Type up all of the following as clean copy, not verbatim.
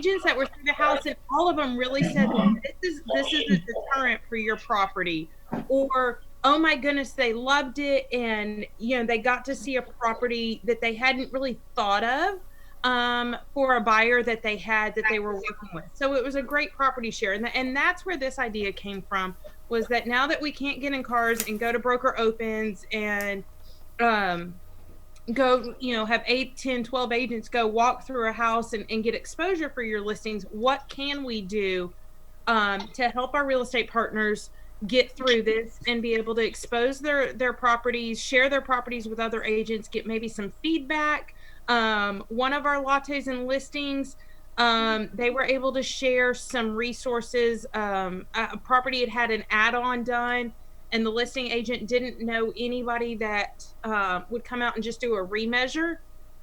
agents that were through the house, and all of them really said, this is a deterrent for your property, or oh my goodness, they loved it, and they got to see a property that they hadn't really thought of for a buyer that they were working with. So it was a great property share, and that's where this idea came from, was that now that we can't get in cars and go to broker opens and go, have 8, 10, 12 agents go walk through a house and get exposure for your listings, what can we do to help our real estate partners get through this and be able to expose their properties, share their properties with other agents, get maybe some feedback. One of our lattes and listings, they were able to share some resources. A property had an add-on done, and the listing agent didn't know anybody that would come out and just do a remeasure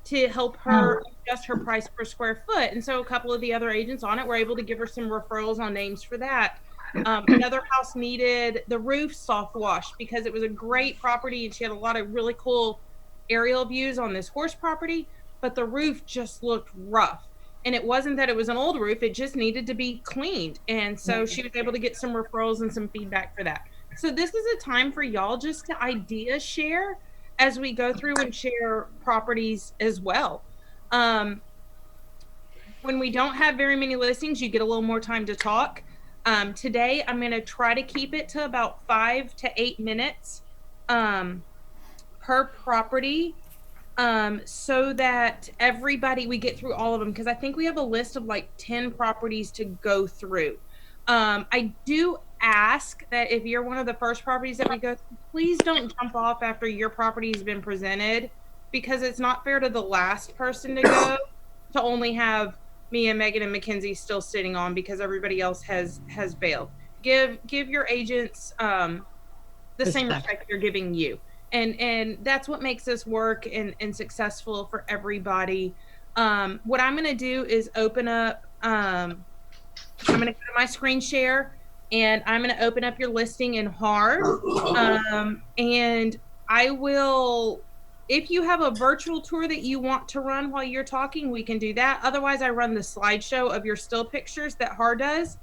to help her adjust her price per square foot. And so a couple of the other agents on it were able to give her some referrals on names for that. Another house needed the roof soft wash because it was a great property and she had a lot of really cool aerial views on this horse property, but the roof just looked rough. And it wasn't that it was an old roof, it just needed to be cleaned. And so she was able to get some referrals and some feedback for that. So this is a time for y'all just to idea share as we go through and share properties as well. When we don't have very many listings, you get a little more time to talk. Today, I'm going to try to keep it to about 5 to 8 minutes per property, so that we get through all of them, because I think we have a list of like 10 properties to go through. I do ask that if you're one of the first properties that we go through, please don't jump off after your property has been presented, because it's not fair to the last person to go to only have me and Megan and Mackenzie still sitting on because everybody else has bailed. Give your agents the same respect they're giving you. And that's what makes this work and successful for everybody. What I'm going to do is open up, I'm going to go to my screen share, and I'm going to open up your listing in hard. And I will, if you have a virtual tour that you want to run while you're talking, we can do that. Otherwise, I run the slideshow of your still pictures that hard does.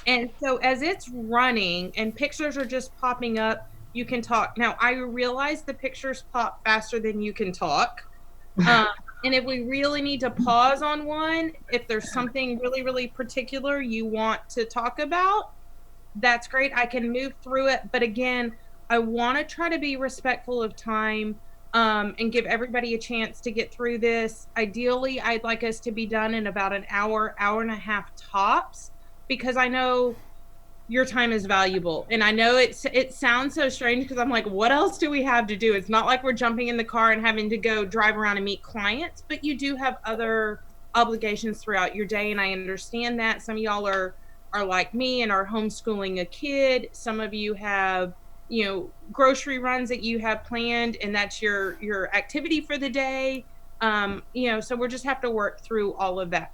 And so as it's running and pictures are just popping up, you can talk. Now, I realize the pictures pop faster than you can talk. And if we really need to pause on one, if there's something really, really particular you want to talk about, that's great. I can move through it. But again, I want to try to be respectful of time and give everybody a chance to get through this. Ideally, I'd like us to be done in about an hour, hour and a half tops, because I know your time is valuable. And I know it sounds so strange because I'm like, what else do we have to do? It's not like we're jumping in the car and having to go drive around and meet clients, but you do have other obligations throughout your day. And I understand that. Some of y'all are like me and are homeschooling a kid. Some of you have, grocery runs that you have planned, and that's your activity for the day. So we'll just have to work through all of that.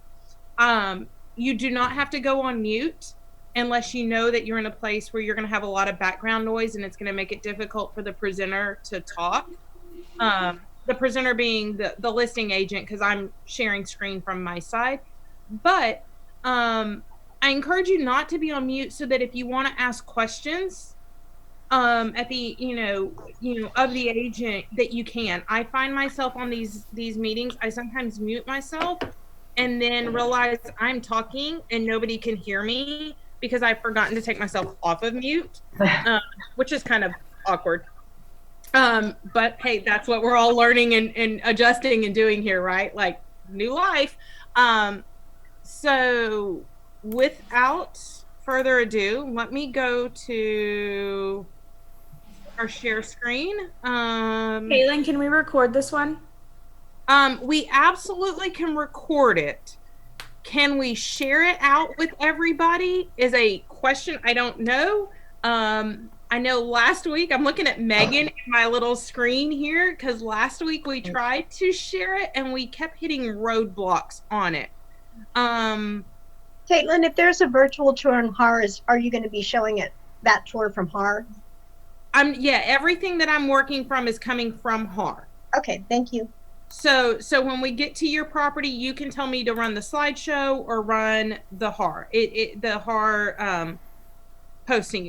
You do not have to go on mute unless you know that you're in a place where you're going to have a lot of background noise and it's going to make it difficult for the presenter to talk. The presenter being the listing agent, because I'm sharing screen from my side. But I encourage you not to be on mute, so that if you want to ask questions at the of the agent, that you can. I find myself on these meetings, I sometimes mute myself and then realize I'm talking and nobody can hear me because I've forgotten to take myself off of mute, which is kind of awkward. But hey, that's what we're all learning and adjusting and doing here, right? Like new life. So without further ado, let me go to our share screen. Caitlin, can we record this one? We absolutely can record it. Can we share it out with everybody is a question. I don't know. I know last week, I'm looking at Megan in my little screen here, because last week we tried to share it and we kept hitting roadblocks on it. Caitlin, if there's a virtual tour in HAR, are you going to be showing it, that tour from HAR? Yeah, everything that I'm working from is coming from HAR. Okay, thank you. So when we get to your property, you can tell me to run the slideshow or run the HAR. The HAR posting.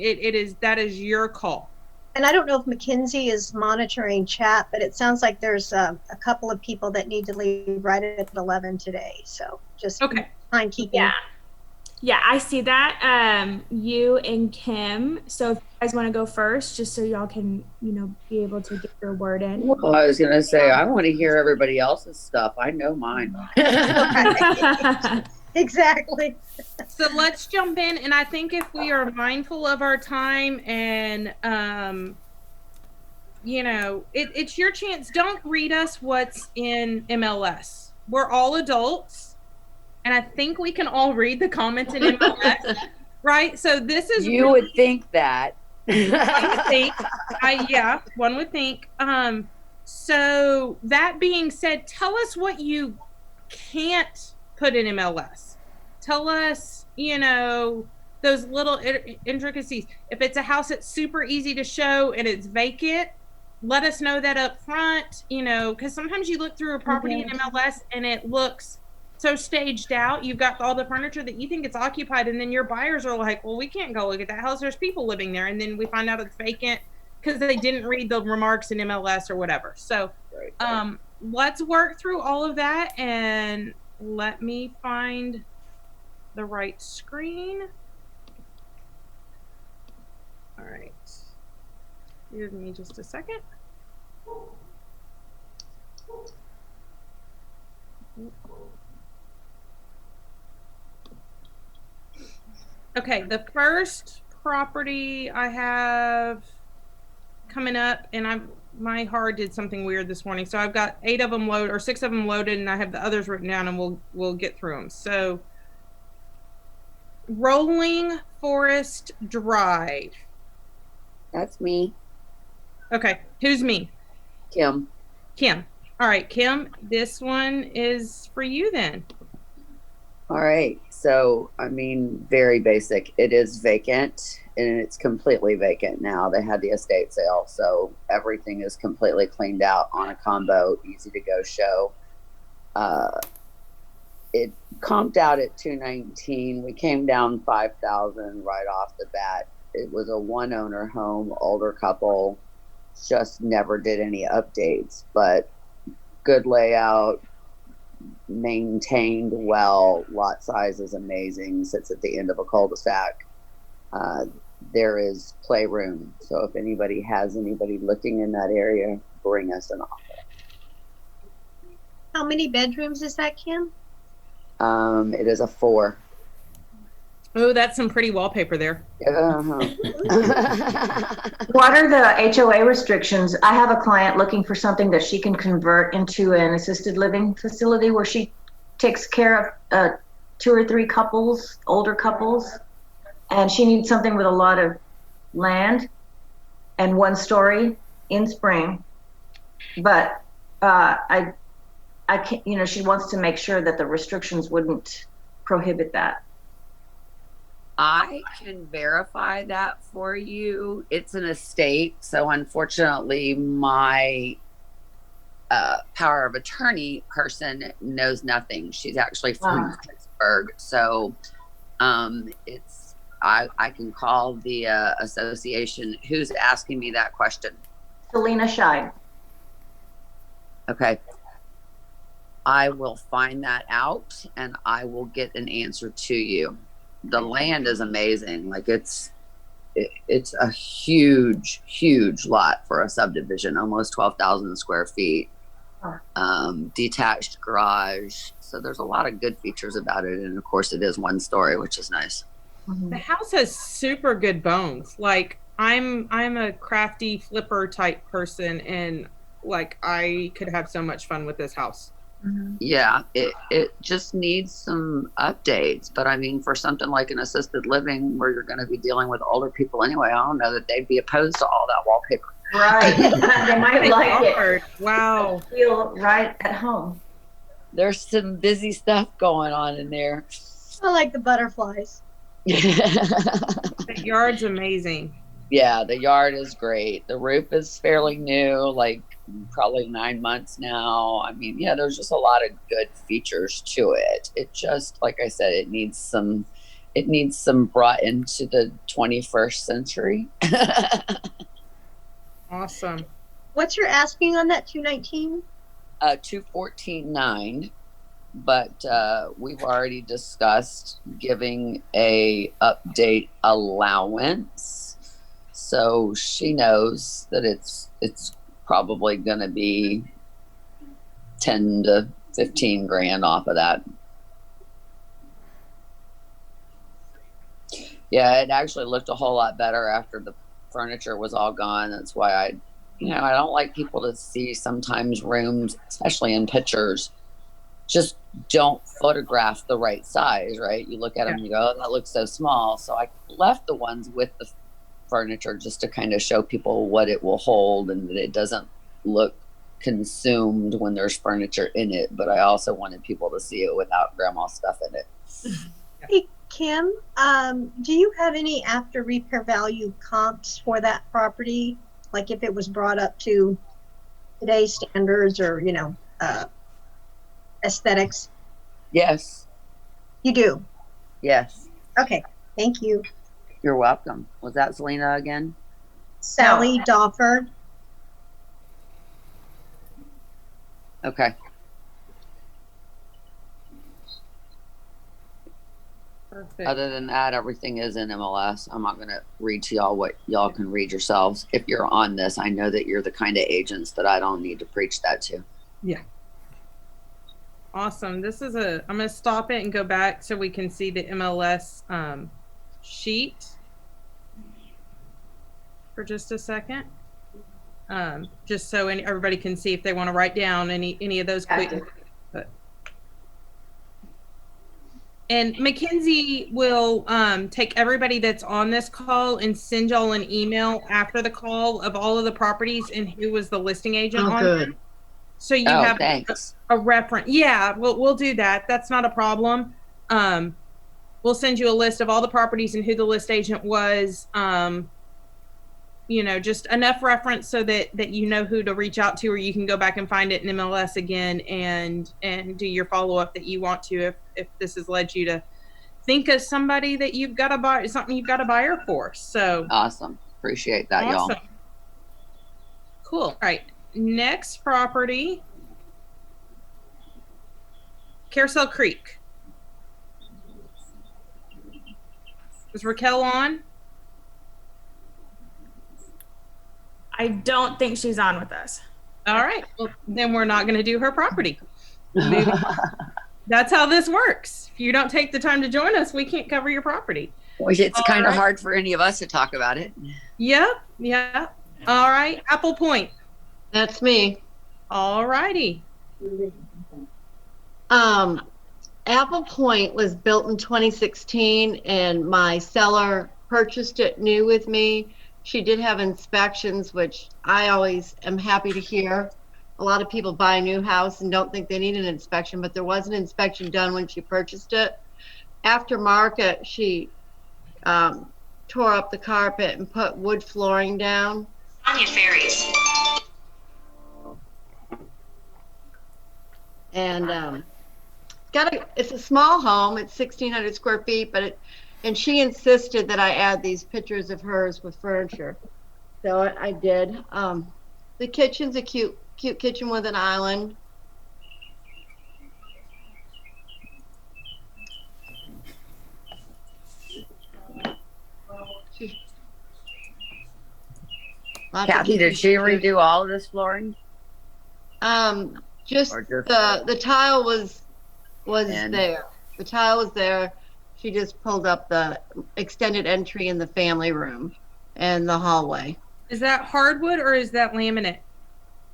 That is your call. And I don't know if McKinsey is monitoring chat, but it sounds like there's a couple of people that need to leave right at 11 today. So just timekeeping. Yeah, I see that. You and Kim. So if you guys want to go first, just so y'all can, be able to get your word in. Well, I was going to say, I want to hear everybody else's stuff. I know mine. Exactly. So let's jump in. And I think if we are mindful of our time and, it's your chance. Don't read us what's in MLS. We're all adults. And I think we can all read the comments in MLS, right? So this is you would think that. One would think. So that being said, tell us what you can't put in MLS. Tell us, those little intricacies. If it's a house that's super easy to show and it's vacant, let us know that up front, because sometimes you look through a property in MLS and it looks so staged out. You've got all the furniture that you think it's occupied, and then your buyers are like, well, we can't go look at that house. There's people living there. And then we find out it's vacant because they didn't read the remarks in MLS or whatever. So let's work through all of that, and let me find the right screen. All right. Give me just a second. Okay, the first property I have coming up, and my HAR did something weird this morning, so I've got 6 of them loaded, and I have the others written down, and we'll get through them. So, Rolling Forest Drive. That's me. Okay, who's me? Kim. All right, Kim, this one is for you then. All right. So, very basic. It is vacant, and it's completely vacant now. They had the estate sale, so everything is completely cleaned out on a combo, easy to go show. It comped out at 219. We came down 5,000 right off the bat. It was a one-owner home, older couple, just never did any updates, but good layout, maintained well, lot size is amazing, sits at the end of a cul-de-sac. There is playroom, so if anybody has anybody looking in that area, bring us an offer. How many bedrooms is that, Kim? It is a 4. Oh, that's some pretty wallpaper there. What are the HOA restrictions? I have a client looking for something that she can convert into an assisted living facility where she takes care of 2 or 3 couples, older couples, and she needs something with a lot of land and 1 story in spring. But I can't, she wants to make sure that the restrictions wouldn't prohibit that. I can verify that for you. It's an estate, so unfortunately my power of attorney person knows nothing. She's actually from Pittsburgh, so I can call the association. Who's asking me that question? Selena Scheid. Okay. I will find that out and I will get an answer to you. The land is amazing. Like it's a huge lot for a subdivision, almost 12,000 square feet. Detached garage. So there's a lot of good features about it. And of course it is 1 story, which is nice. The house has super good bones. Like I'm a crafty flipper type person, and like I could have so much fun with this house. Yeah, it just needs some updates. But for something like an assisted living where you're going to be dealing with older people anyway, I don't know that they'd be opposed to all that wallpaper. Right. They might like it. Wow. Feel right at home. There's some busy stuff going on in there. I like the butterflies. The yard's amazing. Yeah, the yard is great. The roof is fairly new. Like probably 9 months now. I mean, yeah, there's just a lot of good features to it. It just, like I said, it needs some brought into the 21st century. Awesome. What's your asking on that 219? 214.9, but we've already discussed giving a update allowance, so she knows that it's probably going to be 10 to 15 grand off of that. Yeah, it actually looked a whole lot better after the furniture was all gone. That's why I don't like people to see sometimes rooms, especially in pictures, just don't photograph the right size, right? You look at them and you go, oh, that looks so small. So I left the ones with the furniture just to kind of show people what it will hold and that it doesn't look consumed when there's furniture in it. But I also wanted people to see it without grandma stuff in it. Hey, Kim, do you have any after repair value comps for that property? Like if it was brought up to today's standards or, aesthetics? Yes. You do? Yes. Okay, thank you. You're welcome. Was that Selena again? Sally Dawford. Okay. Perfect. Other than that, everything is in MLS. I'm not going to read to y'all what y'all can read yourselves. If you're on this, I know that you're the kind of agents that I don't need to preach that to. Yeah. Awesome. I'm going to stop it and go back so we can see the MLS sheet for just a second. Just so everybody can see if they want to write down any of those quick. And Mackenzie will take everybody that's on this call and send y'all an email after the call of all of the properties and who was the listing agent on them. So you have a reference. Yeah, we'll do that. That's not a problem. We'll send you a list of all the properties and who the list agent was. Just enough reference so that you know who to reach out to, or you can go back and find it in MLS again and do your follow-up that you want to if this has led you to think of somebody that you've got to buy, something you've got a buyer for. So awesome. Appreciate that, y'all. Cool. All right. Next property, Carousel Creek. Is Raquel on? I don't think she's on with us. All right. Well, then we're not going to do her property. That's how this works. If you don't take the time to join us, we can't cover your property. Well, it's kind of hard for any of us to talk about it. Yep. Yeah. All right. Apple Point. That's me. All righty. Apple Point was built in 2016 and my seller purchased it new with me. She did have inspections, which I always am happy to hear. A lot of people buy a new house and don't think they need an inspection, but there was an inspection done when she purchased it. After market, she tore up the carpet and put wood flooring down. Anya Ferries. And it's a small home. It's 1,600 square feet, and she insisted that I add these pictures of hers with furniture. So I did. The kitchen's a cute kitchen with an island. Kathy, did she redo all of this flooring? Just the tile was there. The tile was there. She just pulled up the extended entry in the family room and the hallway. Is that hardwood or is that laminate?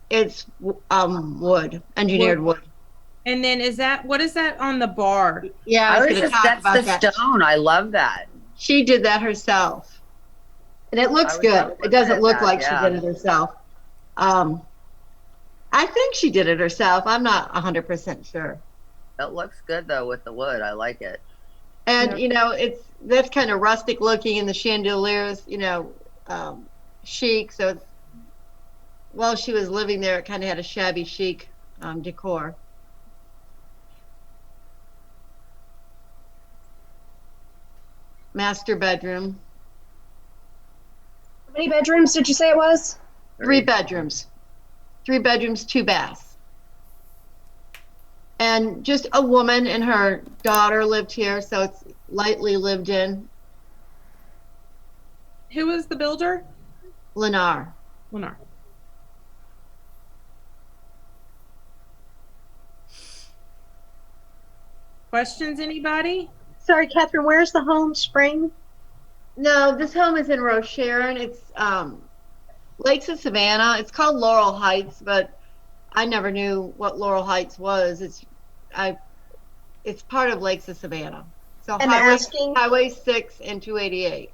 It's wood, engineered wood. And then what is that on the bar? Yeah, I was going to talk that's about the that. stone. I love that. She did that herself. And it looks good. It doesn't look like she did it herself. I think she did it herself. I'm not 100% sure. It looks good though with the wood. I like it. And that's kind of rustic looking, and the chandeliers, chic. So while she was living there, it kind of had a shabby chic decor. Master bedroom, How many bedrooms did you say it was? 3 bedrooms. 3 bedrooms, 2 baths. And just a woman and her daughter lived here, so it's lightly lived in. Who was the builder? Lennar. Lennar. Questions, anybody? Sorry, Catherine, where's the home? Spring? No, this home is in Rocheron. It's Lakes of Savannah. It's called Laurel Heights, but I never knew what Laurel Heights was. It's part of Lakes of Savannah. So And Highway 6 and 288.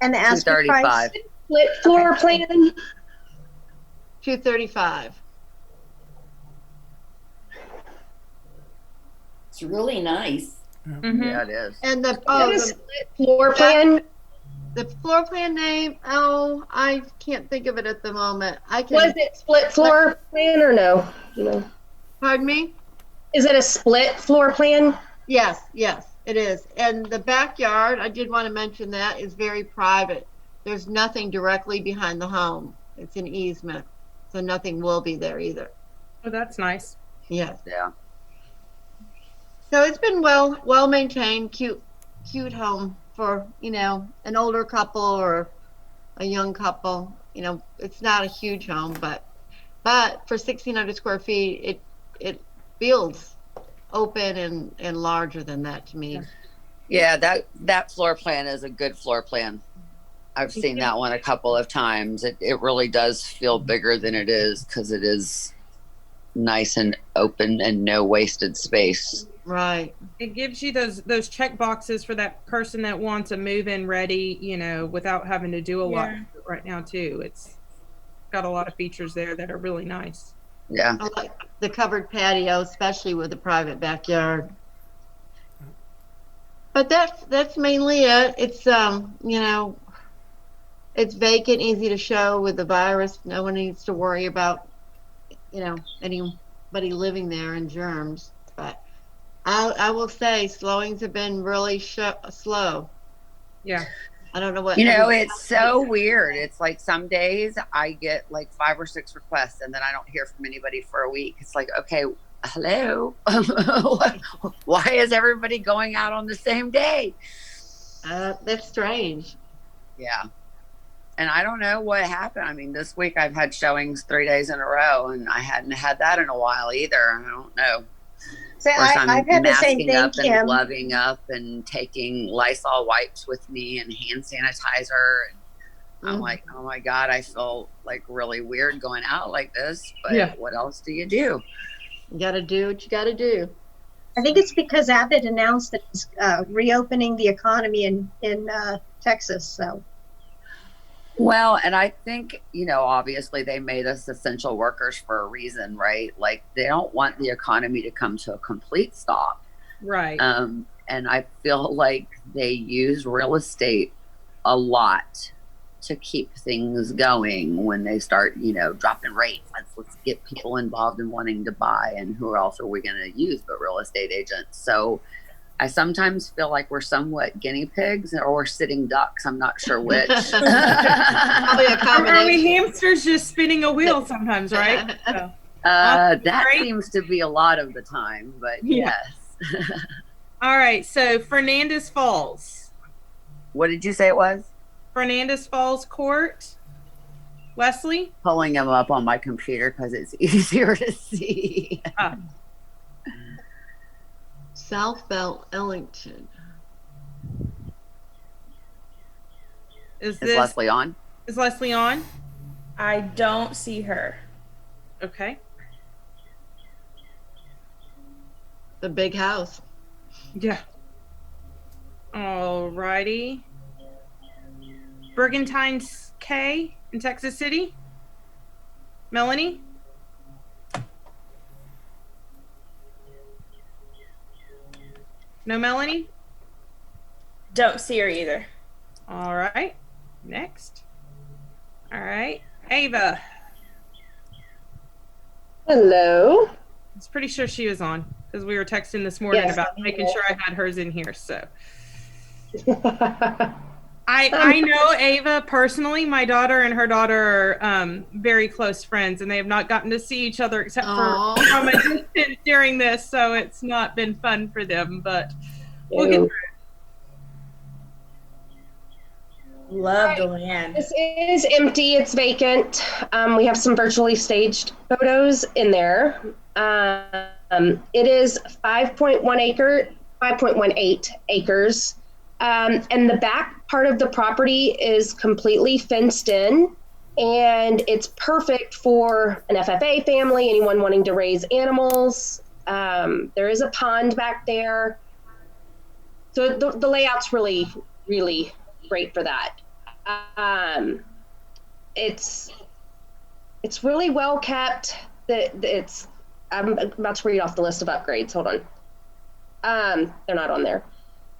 And the asking price? 235. Split floor plan? 235. It's really nice. Mhm. Yeah, it is. And Is that a split floor plan? the floor plan name, I can't think of it at the moment. Was it split floor plan or no? You know, Pardon me? is it a split floor plan? Yes, it is. And the backyard, I did want to mention that, is very private. There's nothing directly behind the home. It's an easement, so nothing will be there either. Oh, that's nice. Yes. Yeah. So it's been well maintained, cute home for, an older couple or a young couple. It's not a huge home, but for 1,600 square feet, it feels open and larger than that to me. Yeah, that floor plan is a good floor plan. I've seen that one a couple of times. It really does feel bigger than it is because it is nice and open and no wasted space. Right. It gives you those check boxes for that person that wants a move-in ready, without having to do a lot right now too. It's got a lot of features there that are really nice. Yeah. I like the covered patio, especially with a private backyard. But that's mainly it. It's it's vacant, easy to show with the virus. No one needs to worry about anybody living there and germs. But I will say slowings have been really slow. Yeah. I don't know what. It's so weird. It's like some days I get like 5 or 6 requests and then I don't hear from anybody for a week. It's like, okay, hello. Why is everybody going out on the same day? That's strange. Yeah. And I don't know what happened. I mean, this week I've had showings 3 days in a row and I hadn't had that in a while either. I don't know. So Of course, I'm I've had the same masking thing, up and Kim. gloving up and taking Lysol wipes with me and hand sanitizer. And I'm like, oh my God, I feel like really weird going out like this. But what else do you do? You got to do what you got to do. I think it's because Abbott announced that it's reopening the economy in Texas. So Well, and I think, obviously they made us essential workers for a reason, right? Like they don't want the economy to come to a complete stop. Right. And I feel like they use real estate a lot to keep things going when they start, dropping rates. Let's get people involved in wanting to buy, and who else are we going to use but real estate agents? So I sometimes feel like we're somewhat guinea pigs or we're sitting ducks. I'm not sure which. Probably a Or combination. are we hamsters just spinning a wheel sometimes, right? So, That Great. seems to be a lot of the time, but Yeah. yes. all right. So Fernandez Falls. What did you say it was? Fernandez Falls Court. Wesley? Pulling them up on my computer because it's easier to see. South Bell, Ellington. Is Is Leslie on? Is Leslie on? I don't see her. Okay. The big house. Yeah. All righty. Brigantines K in Texas City. Melanie? No Melanie? Don't see her either. All right. Next. All right. Ava. Hello. I was pretty sure she was on because we were texting this morning Yes, about I'm making here. sure I had hers in here. So I know Ava personally. My daughter and her daughter are very close friends, and they have not gotten to see each other except Aw. for from a distance during this. So it's not been fun for them, but we'll get through it. Love the land. This is empty. It's vacant. We have some virtually staged photos in there. It is 5.18 acres. And the back part of the property is completely fenced in, and it's perfect for an FFA family, anyone wanting to raise animals. There is a pond back there. So the layout's really, really great for that. It's really well kept. I'm about to read off the list of upgrades. Hold on. They're not on there.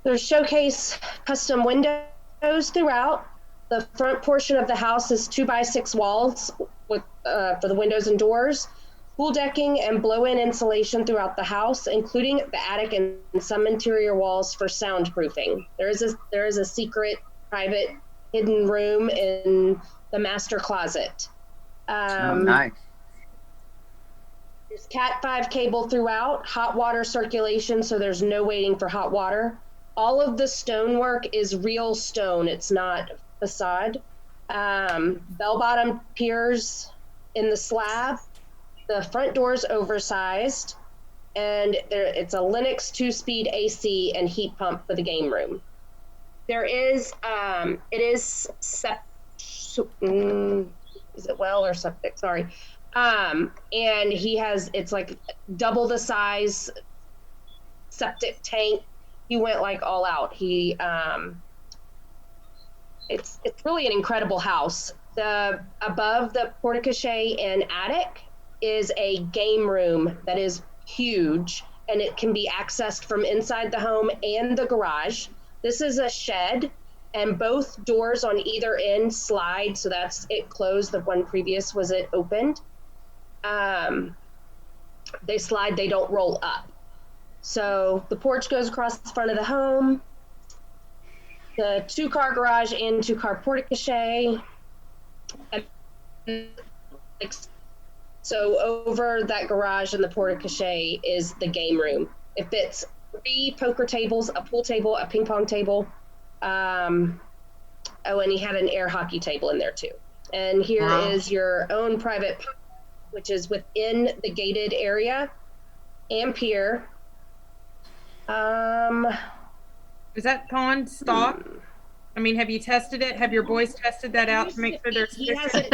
There's showcase custom windows throughout. The front portion of the house is 2x6 walls with for the windows and doors. Pool decking and blow-in insulation throughout the house, including the attic and some interior walls for soundproofing. There is a secret, private, hidden room in the master closet. Nice. There's Cat 5 cable throughout, hot water circulation, so there's no waiting for hot water. All of the stonework is real stone. It's not facade. Bell-bottom piers in the slab. The front door's oversized, and it's a Lennox 2-speed AC and heat pump for the game room. There is, it is is it well or septic? Sorry. And it's like double the size septic tank. He went like all out. It's really an incredible house. Above the portico and attic is a game room that is huge, and it can be accessed from inside the home and the garage. This is a shed, and both doors on either end slide, so that's it closed. The one previous was it opened. They slide, they don't roll up. So the porch goes across the front of the home, the 2-car garage and 2-car portico. So over that garage and the portico is the game room. It fits 3 poker tables, a pool table, a ping pong table. And he had an air hockey table in there too. And here is your own private pool, which is within the gated area and pier. Is that pond stock? I mean, have you tested it? Have your boys tested that out to make sure there's? He hasn't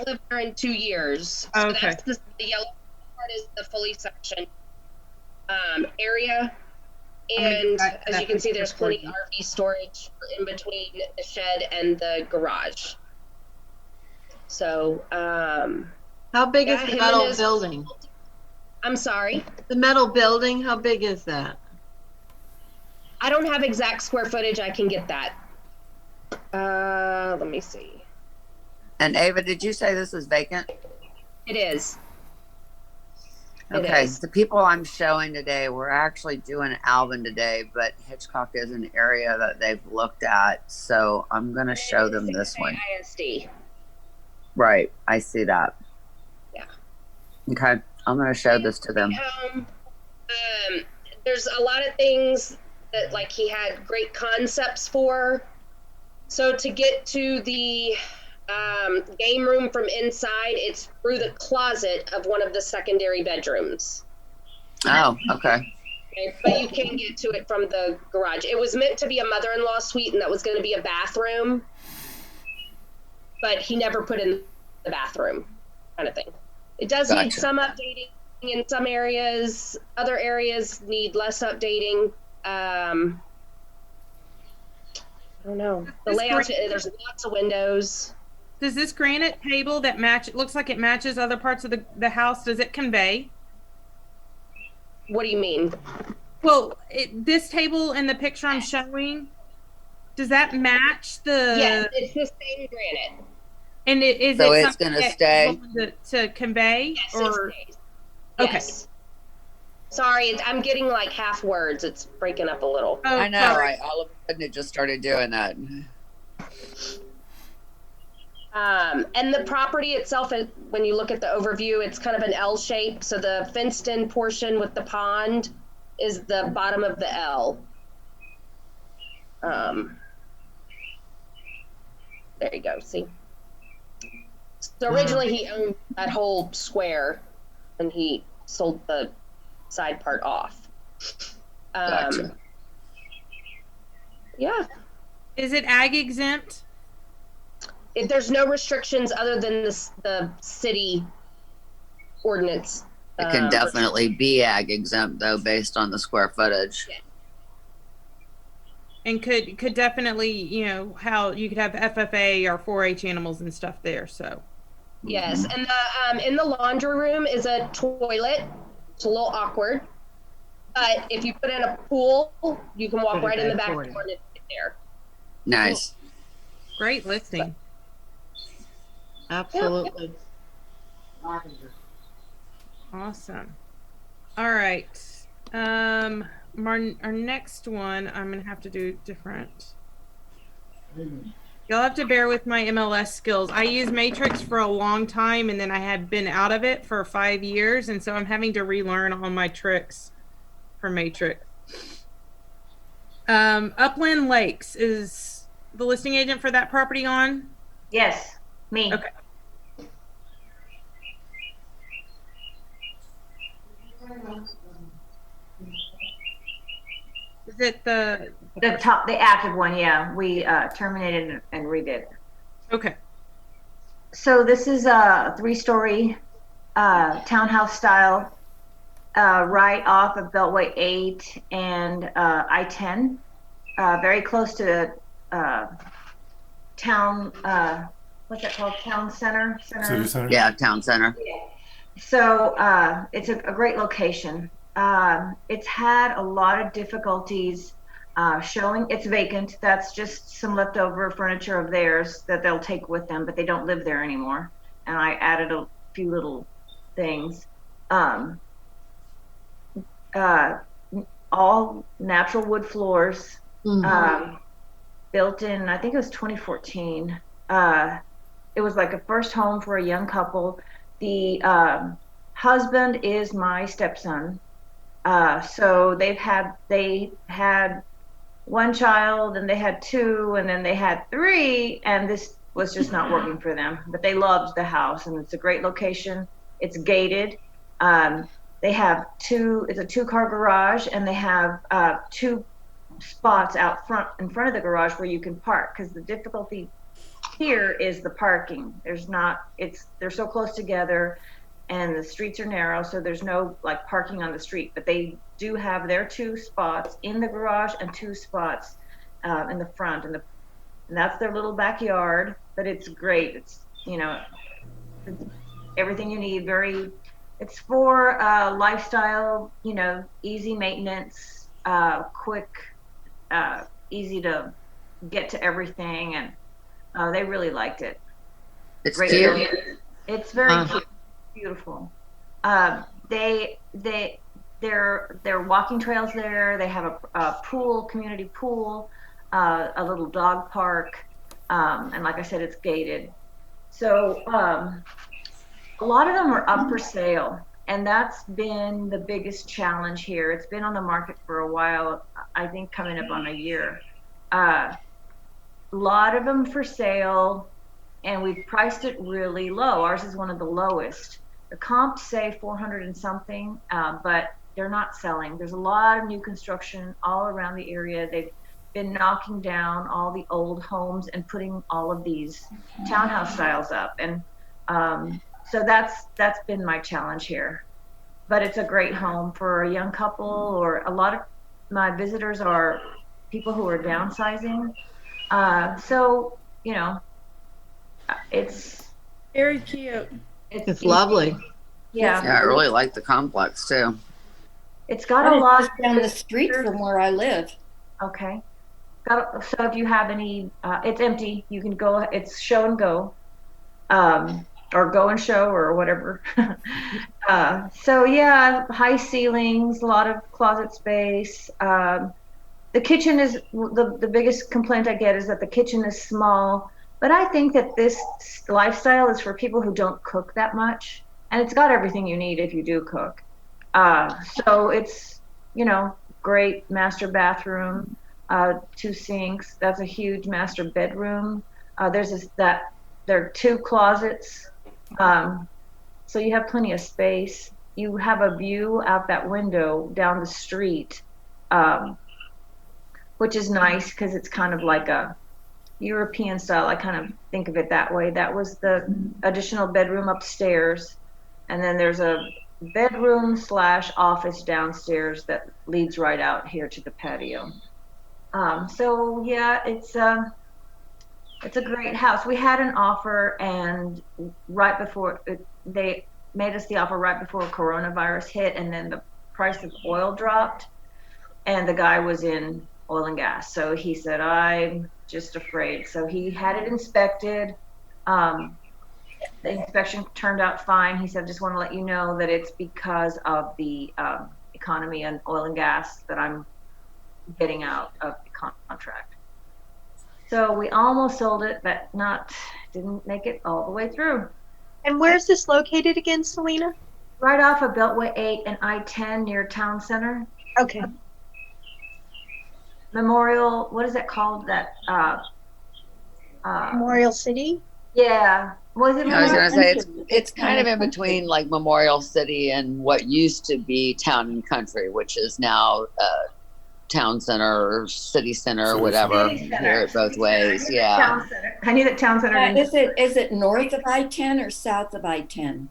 lived there in 2 years. So Okay. that's the yellow part is the fully sectioned area. And as you can see, there's plenty of RV storage in between the shed and the garage. So, How big yeah, is the him metal and his- building? I'm sorry. The metal building, how big is that? I don't have exact square footage. I can get that. Let me see. And Ava, did you say this is vacant? It is. It Okay, is. the people I'm showing today, we're actually doing Alvin today, but Hitchcock is an area that they've looked at, so I'm going to show them this one. ISD. Right, I see that. Yeah. Okay, I'm going to show this to them. There's a lot of things that like he had great concepts for. So to get to the game room from inside, it's through the closet of one of the secondary bedrooms. Oh, okay. Okay, but you can get to it from the garage. It was meant to be a mother-in-law suite, and that was going to be a bathroom, but he never put in the bathroom, kind of thing. It does need Gotcha. some updating in some areas. Other areas need less updating. I don't know. The This layout, great. there's lots of windows. Does this granite table that it looks like it matches other parts of the house, does it convey? What do you mean? Well, this table in the picture I'm showing, Does that match the? Yes, it's the same granite. And is So it it's something gonna that stay? you're willing to convey Yes, or? it stays. Okay. Yes. Sorry, I'm getting like half words. It's breaking up a little. Oh, I know. sorry. All of a sudden it just started doing that. And the property itself, when you look at the overview, it's kind of an L shape. So the fenced in portion with the pond is the bottom of the L. There you go. See? So originally he owned that whole square and he sold the side part off. Gotcha. Yeah. Is it ag exempt? There's no restrictions other than the city ordinance. It can definitely be ag exempt though, based on the square footage. Yeah. And could definitely, you know, how you could have FFA or 4-H animals and stuff there. So Yes, and the in the laundry room is a toilet. It's a little awkward, but if you put in a pool, you can walk right in the back door and it's there. Nice. great listing. Absolutely. Awesome. All right. Our next one, I'm gonna have to do different. You'll have to bear with my MLS skills. I used Matrix for a long time, and then I had been out of it for 5 years, and so I'm having to relearn all my tricks for Matrix. Upland Lakes, is the listing agent for that property on? Yes, me. Okay. Is it the The active one, yeah. We terminated and redid. okay? So this is a 3-story townhouse style, right off of Beltway 8 and I-10, very close to town. What's that called? Town center. City Center? Yeah, town center. So it's a great location. It's had a lot of difficulties showing. It's vacant. That's just some leftover furniture of theirs that they'll take with them, but they don't live there anymore. And I added a few little things. All natural wood floors, built in, I think it was 2014. It was like a first home for a young couple. The husband is my stepson. So they had one child, and they had 2, and then they had 3, and this was just not working for them. But they loved the house, and it's a great location. It's gated. They have it's a 2-car garage, and they have 2 spots out front, in front of the garage, where you can park, because the difficulty here is the parking. They're so close together, and the streets are narrow, so there's no like parking on the street. But they do have their 2 spots in the garage and 2 spots in the front, and that's their little backyard. But it's great. It's it's everything you need. It's for lifestyle, easy maintenance, quick, easy to get to everything, and they really liked it. It's Great cute. area. It's very cute, beautiful. There are walking trails there. They have a pool, community pool, a little dog park, and like I said, it's gated. So a lot of them are up for sale, and that's been the biggest challenge here. It's been on the market for a while, I think coming up on a year. A lot of them for sale, and we've priced it really low. Ours is one of the lowest. The comps say 400 and something, but they're not selling. There's a lot of new construction all around the area. They've been knocking down all the old homes and putting all of these townhouse styles up, and so that's been my challenge here. But it's a great home for a young couple, or a lot of my visitors are people who are downsizing. So it's Very cute. It's lovely. Yeah, Yeah, I really like the complex too. it's got a lot down the street from where I live. Okay. So if you have any, it's empty. You can go. It's show and go, or go and show, or whatever. So yeah, high ceilings, a lot of closet space. The kitchen is the biggest complaint I get is that the kitchen is small. But I think that this lifestyle is for people who don't cook that much, and it's got everything you need if you do cook. So it's, great master bathroom, two sinks. That's a huge master bedroom. There are two closets. So you have plenty of space. You have a view out that window down the street, which is nice because it's kind of like a European style. I kind of think of it that way. That was the additional bedroom upstairs. And then there's a bedroom / office downstairs that leads right out here to the patio. So yeah, it's a great house. We had an offer, and right before they made us the offer right before coronavirus hit, and then the price of oil dropped, and the guy was in oil and gas. So he said, I'm just afraid. So he had it inspected. The inspection turned out fine. He said, just want to let you know that it's because of the economy and oil and gas that I'm getting out of the contract. So we almost sold it, but didn't make it all the way through. And where's this located again, Selena? Right off of Beltway 8 and I-10 near Town Center. Okay. Memorial, what is it called? That Memorial City? yeah. Was it I was Memorial? gonna say it's kind of in between like Memorial City and what used to be Town and Country, which is now Town Center or City Center or whatever. City Center. Hear it both ways. Yeah. Town Center. I knew that Town Center. Is it north of I-10 or south of I-10?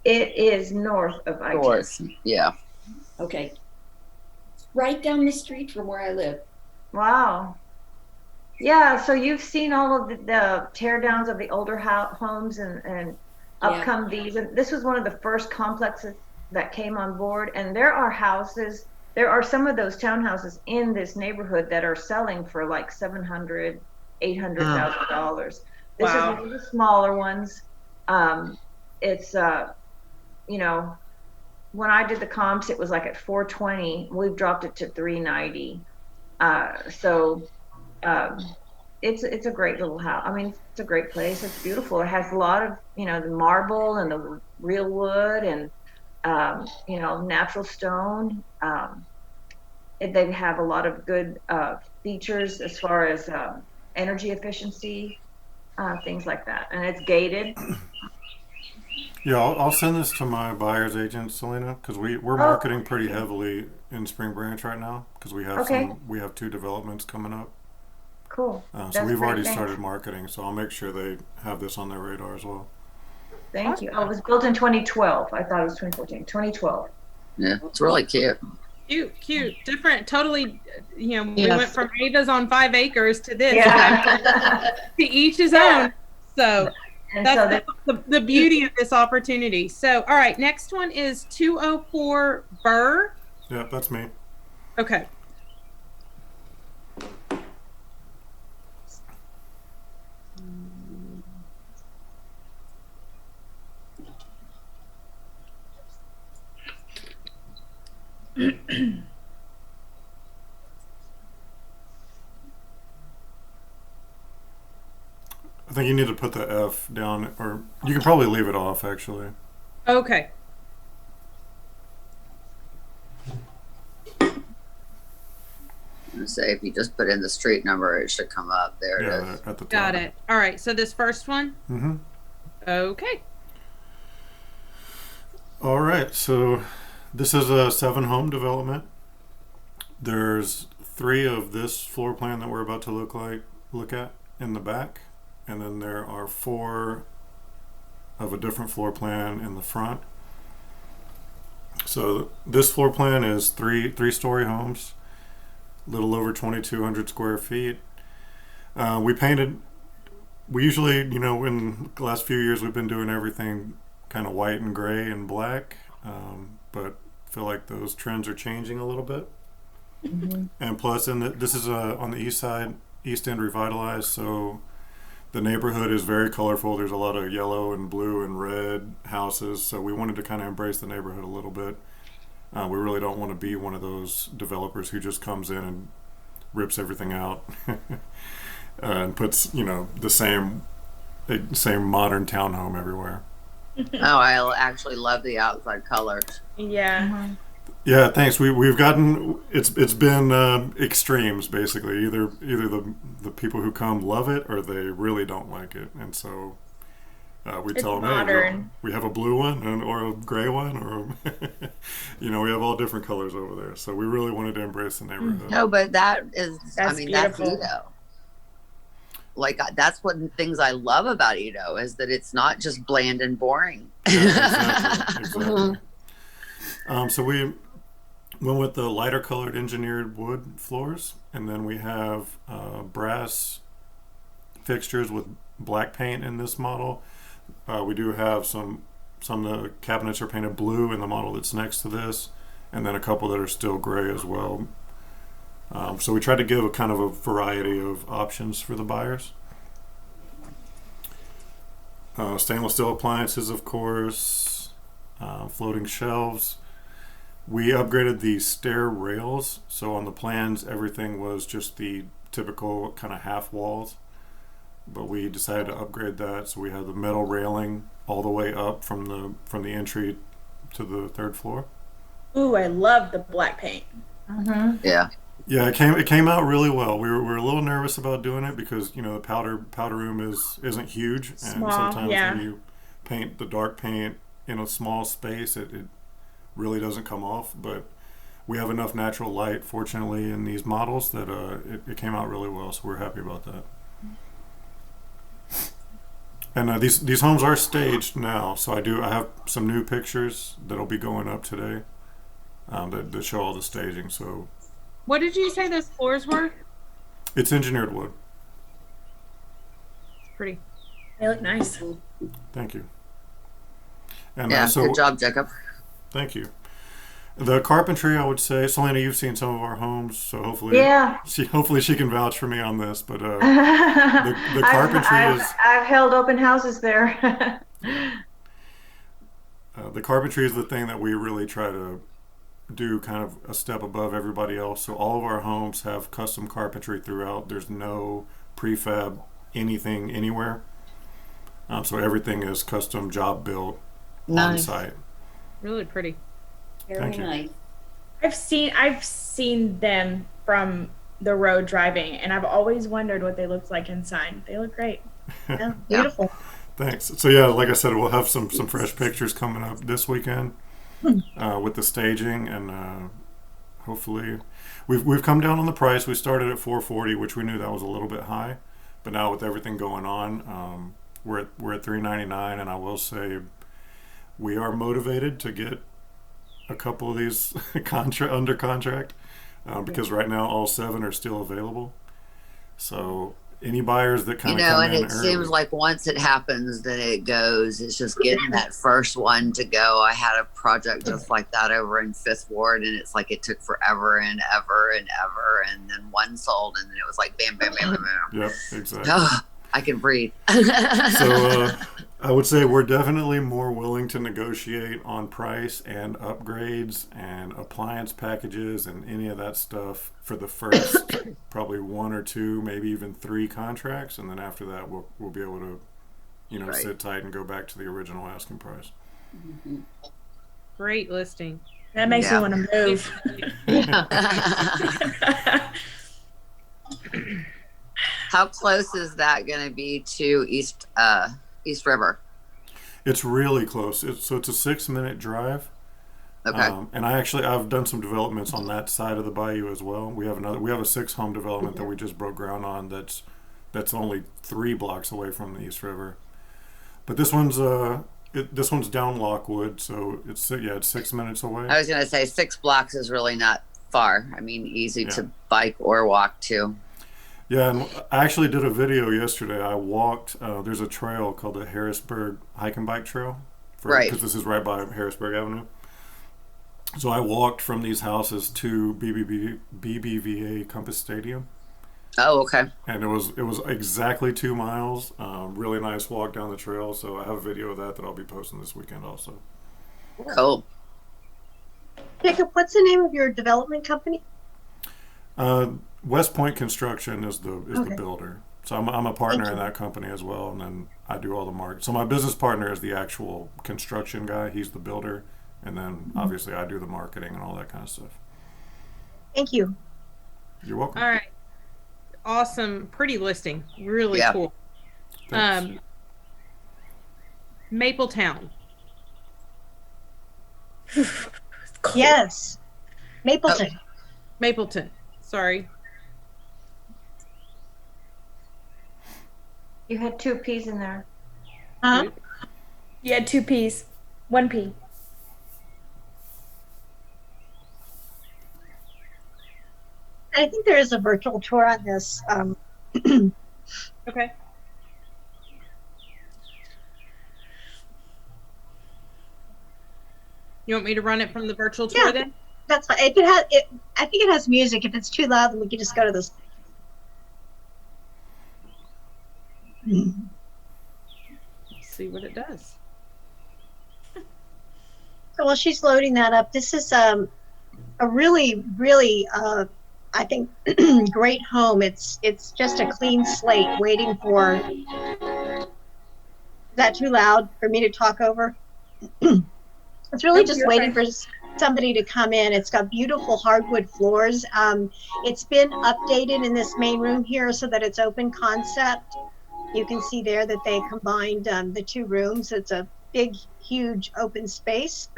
It is north of I-10. North. Yeah. Okay. Right down the street from where I live. Wow. Yeah, so you've seen all of the tear downs of the older homes and up come these. And this was one of the first complexes that came on board. And there are some of those townhouses in this neighborhood that are selling for like $700,000, $800,000. This is one of the smaller ones. It's when I did the comps, it was like at 420. We've dropped it to 390. It's a great little house. I mean, it's a great place. It's beautiful. It has a lot of, the marble and the real wood and, natural stone. They have a lot of good features as far as energy efficiency, things like that. And it's gated. Yeah, I'll send this to my buyer's agent, Selena, because we're marketing pretty heavily in Spring Branch right now because we have 2 developments coming up. Cool. So we've already started marketing, so I'll make sure they have this on their radar as well. Thank you. It was built in 2012. I thought it was 2014. 2012. Yeah, it's really cute. Cute, different, totally. We went from Ava's on 5 acres to this. Yeah. To each his own. So And that's the beauty of this opportunity. So, all right, next one is 204 Burr. Yeah, that's me. Okay. I think you need to put the F down, or you can probably leave it off, actually. Okay. Say if you just put in the street number, it should come up. There it is. At the top. Got it. All right. So this first one. Mm-hmm. Okay. All right. So this is a 7-home development. There's 3 of this floor plan that we're about to look at in the back, and then there are 4 of a different floor plan in the front. So this floor plan is three-story homes, a little over 2,200 square feet. We usually, in the last few years, we've been doing everything kind of white and gray and black, but I feel like those trends are changing a little bit. And plus, this is on the east side, East End revitalized, so the neighborhood is very colorful. There's a lot of yellow and blue and red houses, so we wanted to kind of embrace the neighborhood a little bit. We really don't want to be one of those developers who just comes in and rips everything out and puts, the same modern townhome everywhere. Oh, I actually love the outside colors. Yeah. Yeah, thanks. We've gotten it's been extremes basically. Either the people who come love it or they really don't like it, and so we tell them, hey, we have a blue one or a gray one, or we have all different colors over there. So we really wanted to embrace the neighborhood. No, but that's That's beautiful. Edo. Like that's what things I love about Edo is that it's not just bland and boring. Yeah, exactly. So we went with the lighter colored engineered wood floors, and then we have brass fixtures with black paint in this model. We do have some of the cabinets are painted blue in the model that's next to this, and then a couple that are still gray as well. So we tried to give a kind of a variety of options for the buyers. Stainless steel appliances, of course, floating shelves. We upgraded the stair rails, so on the plans everything was just the typical kind of half walls, but we decided to upgrade that, so we have the metal railing all the way up from the entry to the third floor. Ooh, I love the black paint. Yeah. Yeah, it came out really well. We were a little nervous about doing it because the powder room isn't huge, and Small, sometimes yeah. when you paint the dark paint in a small space, it really doesn't come off. But we have enough natural light, fortunately, in these models that it came out really well. So we're happy about that. And these homes are staged now, so I have some new pictures that'll be going up today that show all the staging. So. What did you say those floors were? It's engineered wood. It's pretty. They look nice. Thank you. And Yeah, good job, Jacob. Thank you. The carpentry, I would say, Selena, you've seen some of our homes, so hopefully, hopefully she can vouch for me on this. But the carpentry I've held open houses there. The carpentry is the thing that we really try to do kind of a step above everybody else. So all of our homes have custom carpentry throughout. There's no prefab anything anywhere. So everything is custom job built on site. Really pretty. Very nice. I've seen them from the road driving, and I've always wondered what they looked like inside. They look great. Yeah, beautiful. Thanks. So yeah, like I said, we'll have some fresh pictures coming up this weekend with the staging, and hopefully we've come down on the price. We started at $440, which we knew that was a little bit high, but now with everything going on, we're at $399, and I will say we are motivated to get a couple of these under contract because right now all 7 are still available. So any buyers that kind of come and in it early, seems like once it happens, then it goes. It's just getting that first one to go. I had a project just like that over in 5th Ward, and it's like it took forever and ever and ever, and then one sold, and then it was like bam, bam, bam, bam, bam. Yep, exactly. Oh, I can breathe. So I would say we're definitely more willing to negotiate on price and upgrades and appliance packages and any of that stuff for the first probably 1 or 2, maybe even 3 contracts, and then after that we'll be able to sit tight and go back to the original asking price. Great listing. That makes me want to move. How close is that going to be to East River? It's really close. It's a 6-minute drive. Okay. And I've done some developments on that side of the bayou as well. We have a 6-home development that we just broke ground on. That's only 3 blocks away from the East River. But this one's down Lockwood, so it's 6 minutes away. I was going to say 6 blocks is really not far. I mean, easy to bike or walk to. Yeah, and I actually did a video yesterday. I walked, there's a trail called the Harrisburg Hike and Bike Trail. Because this is right by Harrisburg Avenue. So I walked from these houses to BBVA Compass Stadium, Oh, okay. and it was exactly 2 miles. Really nice walk down the trail. So I have a video of that I'll be posting this weekend also. Cool. Jacob, what's the name of your development company? West Point Construction is the Okay. builder. So I'm a partner Thank in you. that company as well, and then I do all the market. So my business partner is the actual construction guy. He's the builder, and then obviously I do the marketing and all that kind of stuff. Thank you. You're welcome. All right. Awesome. Pretty listing. Really Yeah. cool. Thanks. Mapletown. Yes. Mapleton. Mapleton. Sorry. You had 2 P's in there. Huh? You had 2 P's, 1 P. I think there is a virtual tour on this. Okay. You want me to run it from the virtual tour Yeah. then? That's fine. If it has, I think it has music. If it's too loud, then we can just go to this. Let's see what it does. So while she's loading that up, this is a really, really, I think, great home. It's just a clean slate waiting for. Is that too loud for me to talk over? It's really Nope, just you're waiting fine. for somebody to come in. It's got beautiful hardwood floors. It's been updated in this main room here so that it's open concept. You can see there that they combined the 2 rooms. It's a big, huge open space.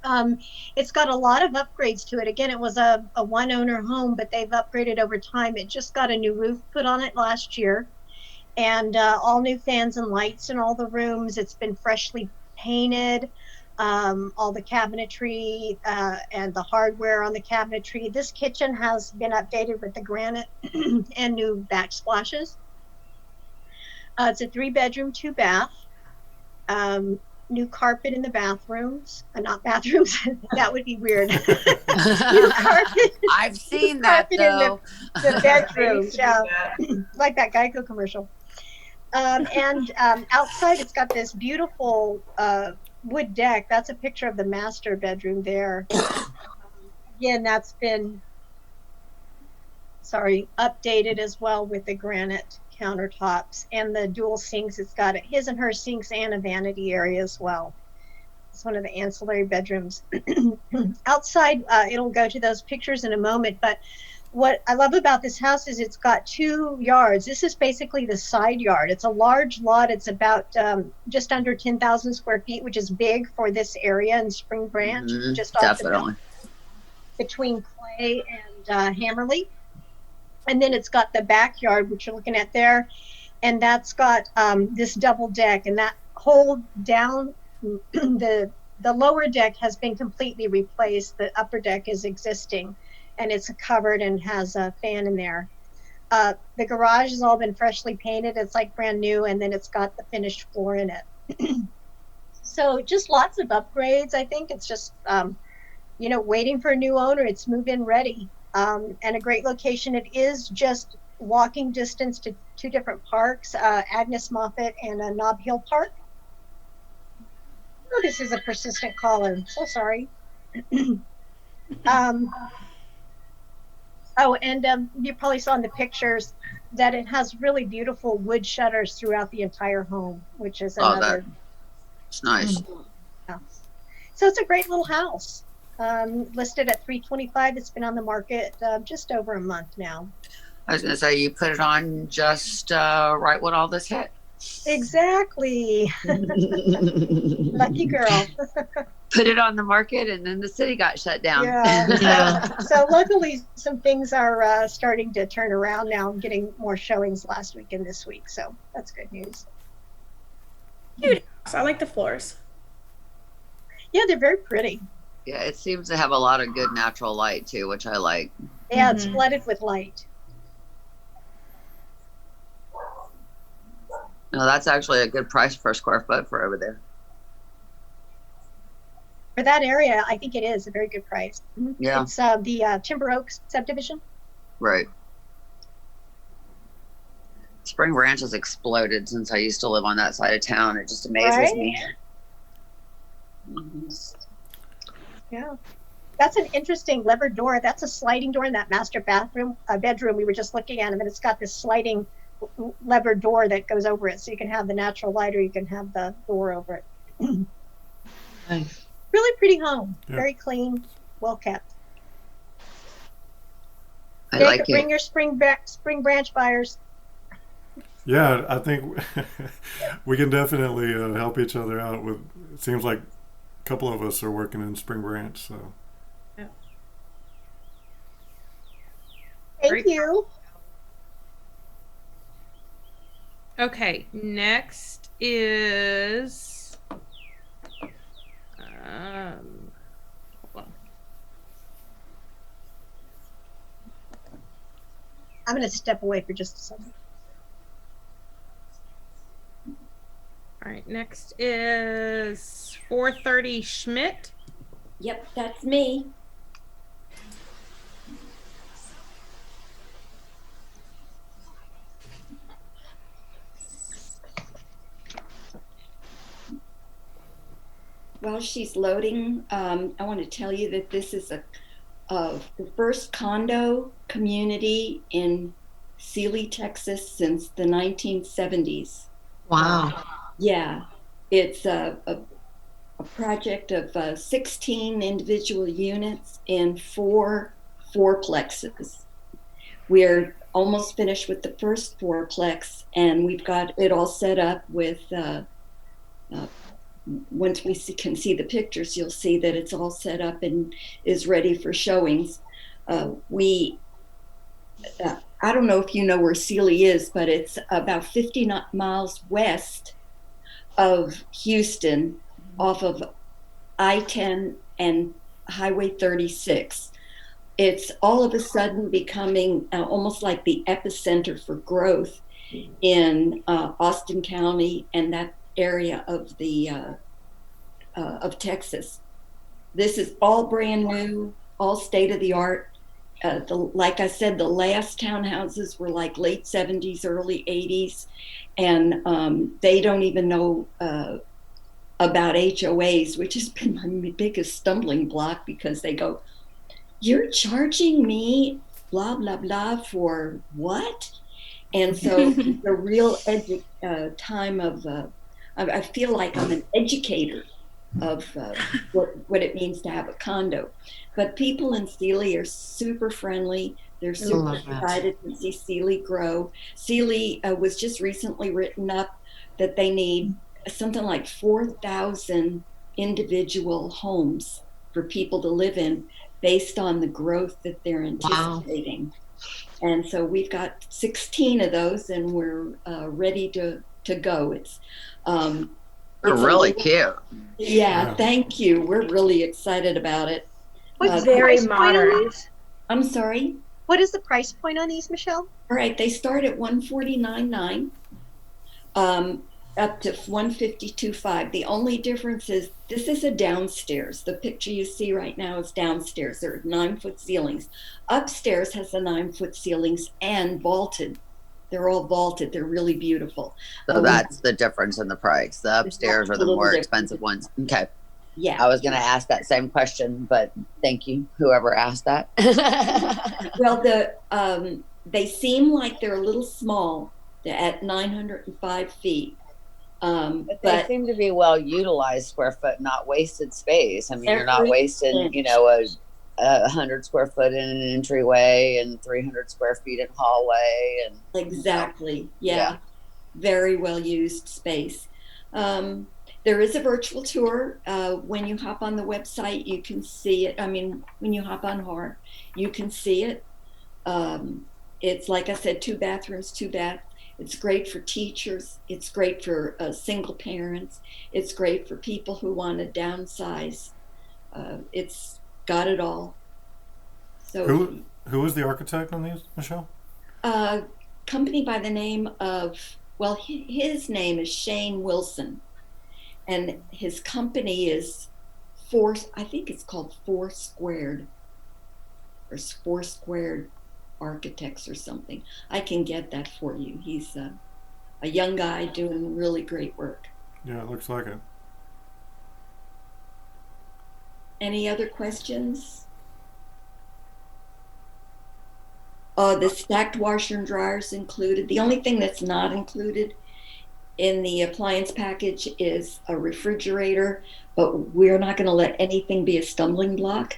It's got a lot of upgrades to it. Again, it was a one-owner home, but they've upgraded over time. It just got a new roof put on it last year, and all new fans and lights in all the rooms. It's been freshly painted. All the cabinetry and the hardware on the cabinetry. This kitchen has been updated with the granite and new backsplashes. It's a 3-bedroom, 2-bath. New carpet in the bathrooms. Not bathrooms. That would be weird. New carpet. I've seen that carpet in though. the bedrooms. Yeah, like that Geico commercial. And outside, it's got this beautiful wood deck. That's a picture of the master bedroom there. Again, that's been, updated as well with the granite countertops and the dual sinks. It's got his and her sinks and a vanity area as well. It's one of the ancillary bedrooms. Outside, it'll go to those pictures in a moment, but what I love about this house is it's got 2 yards. This is basically the side yard. It's a large lot. It's about just under 10,000 square feet, which is big for this area in Spring Branch, just off Definitely. between Clay and Hammerly. And then it's got the backyard, which you're looking at there, and that's got this double deck, and that whole down the lower deck has been completely replaced. The upper deck is existing, and it's covered and has a fan in there. The garage has all been freshly painted. It's like brand new, and then it's got the finished floor in it. So just lots of upgrades. I think it's just, waiting for a new owner. It's move-in ready, and a great location. It is just walking distance to 2 different parks, Agnes Moffett and Nob Hill Park. Oh, this is a persistent caller. So sorry. And you probably saw in the pictures that it has really beautiful wood shutters throughout the entire home, which is another. It's nice. Yeah. So it's a great little house. Listed at $325. It's been on the market just over a month now. I was going to say, you put it on just right when all this hit. Exactly. Lucky girl. Put it on the market, and then the city got shut down. Yeah. So luckily, some things are starting to turn around now. I'm getting more showings last week and this week, so that's good news. Cute. I like the floors. Yeah, they're very pretty. Yeah, it seems to have a lot of good natural light too, which I like. Yeah, it's flooded with light. No, that's actually a good price per square foot for over there. For that area, I think it is a very good price. Yeah. It's the Timber Oaks subdivision. Right. Spring Branch has exploded since I used to live on that side of town. It just amazes Right? me. Yeah. That's an interesting levered door. That's a sliding door in that master bedroom we were just looking at, and then it's got this sliding levered door that goes over it, so you can have the natural light or you can have the door over it. Nice. Really pretty home. Yeah. Very clean, well kept. I Jake, like bring it. your spring branch buyers. Yeah, I think we can definitely help each other out with. It seems like a couple of us are working in Spring Branch, so. Thank Great. you. Okay, next is hold on. I'm going to step away for just a second. All right, next is 430 Schmidt. Yep, that's me. While she's loading, I want to tell you that this is the first condo community in Sealy, Texas since the 1970s. Wow. Yeah, it's a project of 16 individual units in four fourplexes. We're almost finished with the first fourplex, and we've got it all set up with, once we can see the pictures, you'll see that it's all set up and is ready for showings. I don't know if you know where Sealy is, but it's about 50 miles west of Houston off of I-10 and Highway 36. It's all of a sudden becoming almost like the epicenter for growth in Austin County and that area of the of Texas. This is all brand new, all state of the art. Like I said, the last townhouses were like late 70s, early 80s, and they don't even know about HOAs, which has been my biggest stumbling block, because they go, "You're charging me blah, blah, blah for what?" And so the real time of, I feel like I'm an educator of what it means to have a condo. But people in Sealy are super friendly. They're super excited to see Sealy grow. Sealy was just recently written up that they need something like 4,000 individual homes for people to live in based on the growth that they're anticipating. Wow. And so we've got 16 of those, and we're ready to go. It's really cute. Yeah, thank you. We're really excited about it. What's the very modern. I'm sorry? What is the price point on these, Michelle? All right, they start at $149.9, up to $152.5. The only difference is this is a downstairs. The picture you see right now is downstairs. There are 9-foot ceilings. Upstairs has the 9-foot ceilings and vaulted. They're all vaulted. They're really beautiful. So that's the difference in the price. The upstairs are the more expensive ones. Okay. Yeah. I was going to ask that same question, but thank you, whoever asked that. Well, they seem like they're a little small. They're at 905 feet. But they seem to be well utilized square foot, not wasted space. I mean, you're not wasting, you know, a 100 square foot in an entryway and 300 square feet in hallway. And exactly. Yeah. Very well used space. There is a virtual tour. When you hop on the website, you can see it. I mean, when you hop on HAR, you can see it. It's, like I said, 2 bathrooms, 2 baths. It's great for teachers. It's great for single parents. It's great for people who want to downsize. It's got it all. So who was the architect on these, Michelle? Company by the name of, well, his name is Shane Wilson, and his company is I think it's called Four Squared Architects or something. I can get that for you. He's a young guy doing really great work. Yeah, it looks like it. Any other questions? The stacked washer and dryers included. The only thing that's not included in the appliance package is a refrigerator, but we're not going to let anything be a stumbling block.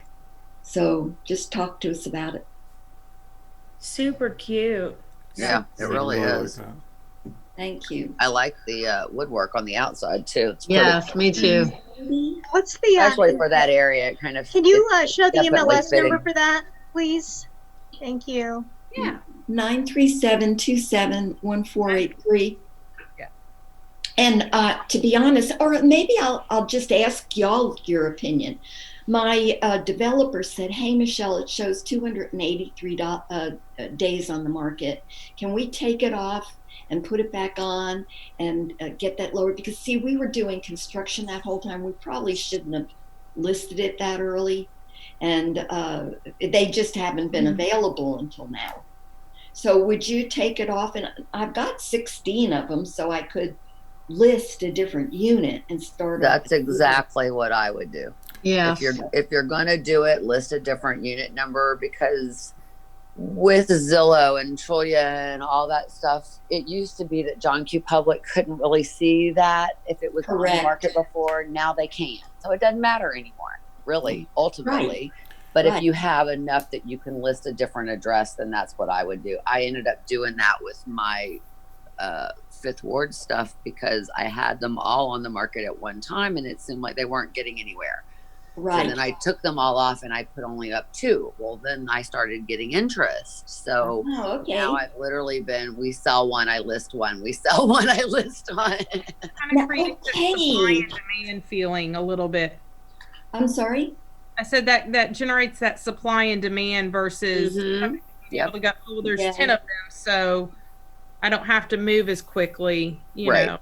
So just talk to us about it. Super cute. Yeah, it really is. Like that. Thank you. I like the woodwork on the outside too. It's pretty, Yes, me too. What's the, especially for that area. It kind of. can you it's show the definitely MLS number fitting. for that, please? Thank you. Yeah. 937-27-1483. Yeah. And to be honest, or maybe I'll just ask y'all your opinion. My developer said, "Hey, Michelle, it shows 283 days on the market. Can we take it off and put it back on and get that lowered?" Because see, we were doing construction that whole time. We probably shouldn't have listed it that early, and they just haven't been available until now. So would you take it off? And I've got 16 of them, so I could list a different unit and start. That's exactly what I would do. Yeah. If you're gonna do it, list a different unit number, because with Zillow and Trulia and all that stuff, it used to be that John Q. Public couldn't really see that if it was on the Correct. market before. Now they can, so it doesn't matter anymore, really, ultimately. But Right. if you have enough that you can list a different address, then that's what I would do. I ended up doing that with my Fifth Ward stuff because I had them all on the market at one time, and it seemed like they weren't getting anywhere. Right. So then I took them all off and I put only up 2. Well, then I started getting interest. So Oh, okay. now I've literally been, we sell one, I list one. We sell one, I list one. Kind Now, of creates a okay. supply and demand feeling a little bit. I'm sorry. I said that generates that supply and demand versus Mhm. able to go, oh, there's Yeah. 10 of them, so I don't have to move as quickly, you Right. know.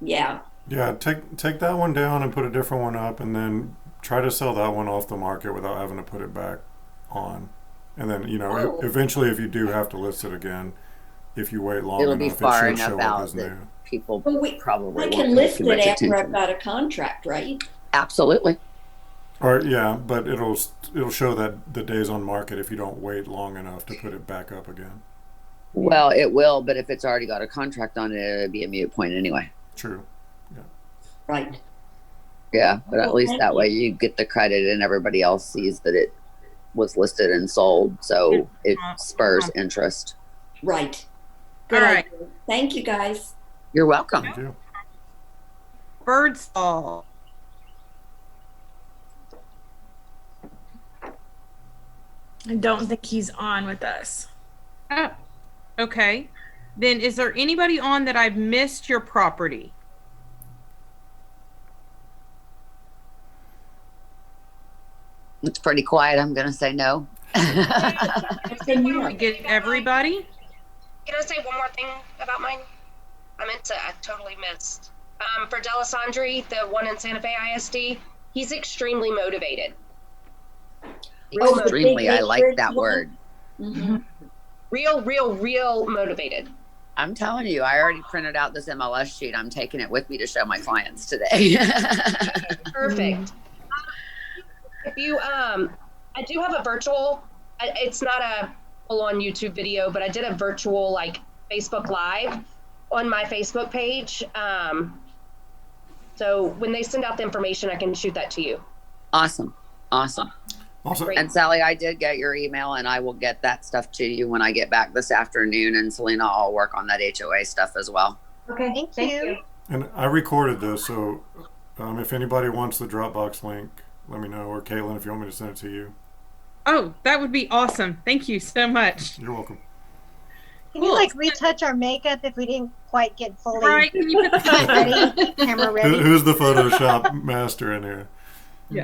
Yeah. Yeah, take that one down and put a different one up, and then try to sell that one off the market without having to put it back on. And then, Oh. eventually, if you do have to list it again, if you wait long It'll be enough, far it should enough show up out as that new. people Well, probably I won't can pay list too it much after I've attention. got a contract, right? Absolutely. Or yeah, but it'll show that the days on market if you don't wait long enough to put it back up again. Well, it will, but if it's already got a contract on it, it'll be a moot point anyway. True. Right. Yeah, but at Well, least thank that you. way you get the credit and everybody else sees that it was listed and sold. So it spurs interest. Right. Good All right. idea. Thank you, guys. You're welcome. Thank you. Birdsall. I don't think he's on with us. Oh, okay. Then is there anybody on that I've missed your property? It's pretty quiet. I'm going to say no. Can we get everybody? Can I say one more thing about mine? I totally missed. For Delisandre, the one in Santa Fe ISD, he's extremely motivated. Oh, the Extremely. big I like acreage that one? word. Mm-hmm. Real motivated. I'm telling you, I already printed out this MLS sheet. I'm taking it with me to show my clients today. Perfect. If you, I do have a virtual, it's not a full-on YouTube video, but I did a virtual like Facebook Live on my Facebook page. So when they send out the information, I can shoot that to you. Awesome. Awesome. Also, Great. And Sally, I did get your email and I will get that stuff to you when I get back this afternoon. And Selena, I'll work on that HOA stuff as well. Okay, Thank you. and I recorded this, so if anybody wants the Dropbox link, let me know. Or Caitlin, if you want me to send it to you. Oh, that would be awesome. Thank you so much. You're welcome. Can you like retouch our makeup if we didn't quite get fully Right? Can you put the ready, camera ready? Who's the Photoshop master in here?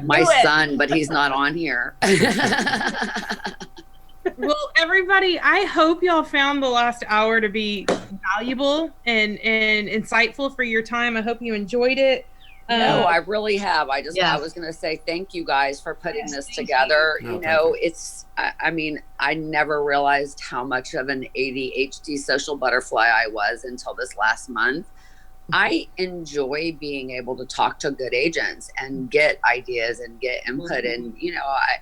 My son, but he's not on here. Well, everybody, I hope y'all found the last hour to be valuable and insightful for your time. I hope you enjoyed it. No, I really have. I Yes. was going to say thank you guys for putting this together. No, You thank know, you. I mean, I never realized how much of an ADHD social butterfly I was until this last month. I enjoy being able to talk to good agents and get ideas and get input. And, you know, I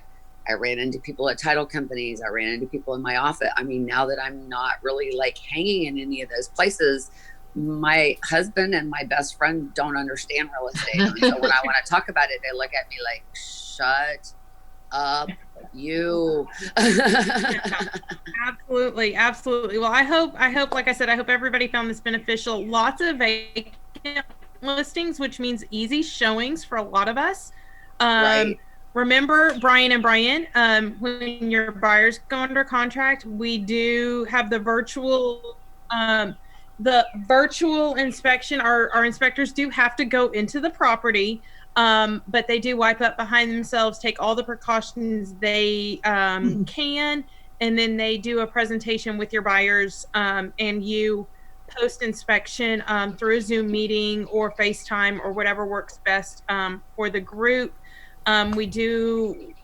ran into people at title companies. I ran into people in my office. I mean, now that I'm not really like hanging in any of those places, my husband and my best friend don't understand real estate. And so when I want to talk about it, they look at me like, shut up, you. Absolutely, absolutely. Well, I hope, like I said, I hope everybody found this beneficial. Lots of vacant listings, which means easy showings for a lot of us. Right. Remember Bryan and Bryan, when your buyers go under contract, we do have the virtual inspection. Our inspectors do have to go into the property, but they do wipe up behind themselves, take all the precautions they can, and then they do a presentation with your buyers, and you post inspection through a Zoom meeting or FaceTime or whatever works best for the group. We do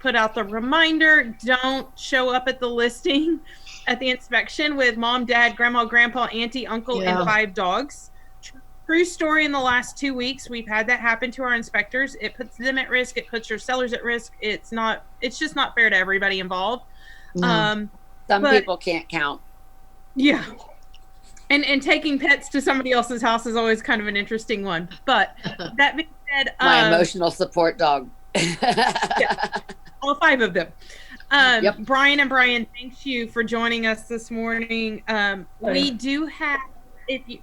put out the reminder, don't show up at the listing at the inspection with mom, dad, grandma, grandpa, auntie, uncle, and 5 dogs. True story, in the last 2 weeks, we've had that happen to our inspectors. It puts them at risk. It puts your sellers at risk. It's just not fair to everybody involved. No. Some people can't count. Yeah. And taking pets to somebody else's house is always kind of an interesting one. But that being said, My emotional support dog. yeah, all 5 of them. Yep. Bryan and Bryan, thank you for joining us this morning. We do have,